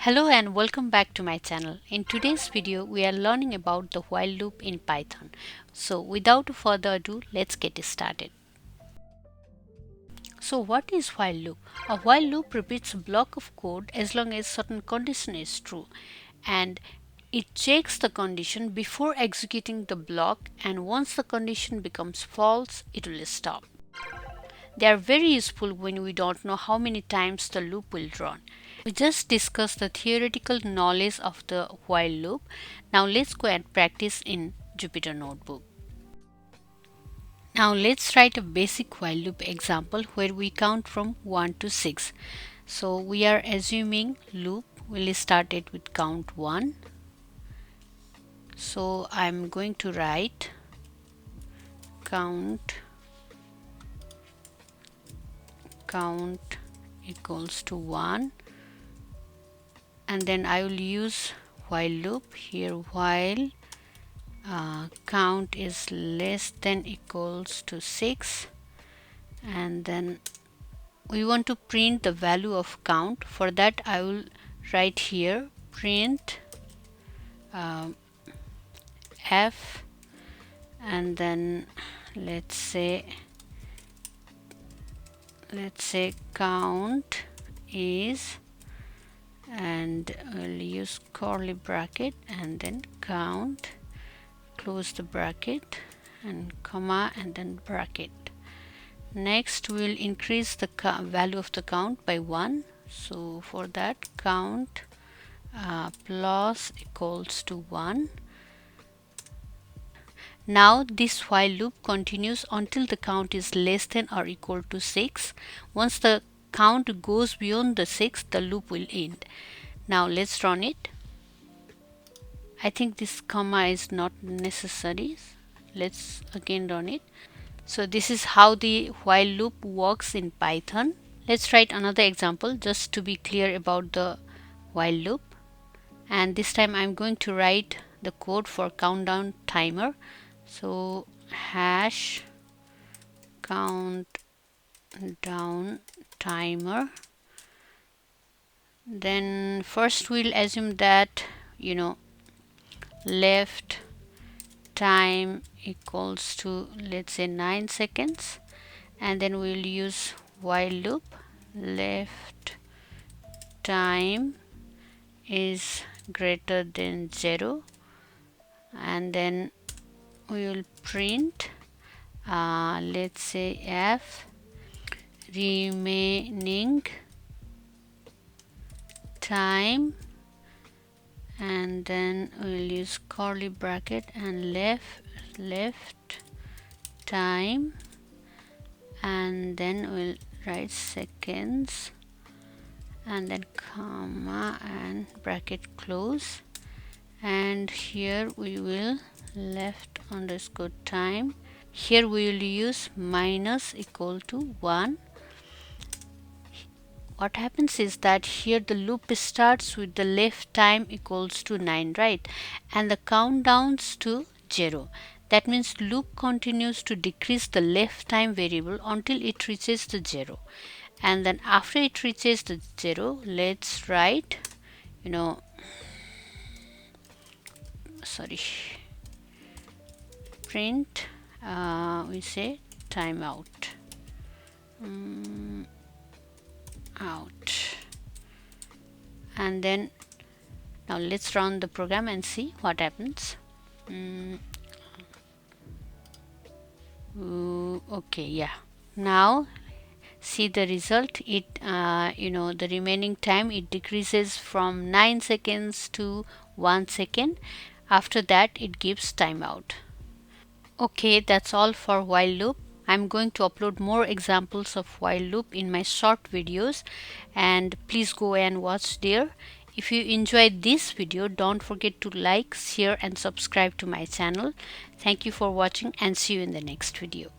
Hello and welcome back to my channel. In today's video we are learning about the while loop in Python. So without further ado, let's get started. So what is while loop? A while loop repeats a block of code as long as certain condition is true, and it checks the condition before executing the block, and once the condition becomes false it will stop. They are very useful when we don't know how many times the loop will run. We just discussed the theoretical knowledge of the while loop. Now let's go and practice in Jupyter Notebook. Now let's write a basic while loop example where we count from 1 to 6. So we are assuming loop will start it with count 1. So I'm going to write count equals to 1, and then I will use while loop here while count is less than equals to 6, and then we want to print the value of count. For that I will write here print f, and then let's say count is, and we'll use curly bracket, and then count, close the bracket and comma, and then bracket. Next we'll increase the value of the count by 1. So for that count plus equals to 1. Now this while loop continues until the count is less than or equal to 6. Once the count goes beyond the 6, the loop will end. Now let's run it. I think this comma is not necessary. Let's again run it. So this is how the while loop works in Python. Let's write another example just to be clear about the while loop. And this time I'm going to write the code for countdown timer. So hash countdown timer. Then first we'll assume that left time equals to, let's say, 9 seconds, and then we'll use while loop left time is greater than 0, and then we will print let's say f remaining time, and then we'll use curly bracket and left time, and then we'll write seconds, and then comma and bracket close, and here we will left underscore time. Here we will use minus equal to 1. What happens is that here the loop starts with the left time equals to 9, right, and the countdowns to 0. That means loop continues to decrease the left time variable until it reaches the 0, and then after it reaches the 0, let's write print we say timeout out, and then now let's run the program and see what happens. Okay, yeah, now see the result. It the remaining time, it decreases from 9 seconds to 1 second. After that it gives timeout. Okay, that's all for while loop. I'm going to upload more examples of while loop in my short videos, and please go and watch there. If you enjoyed this video, don't forget to like, share and subscribe to my channel. Thank you for watching, and see you in the next video.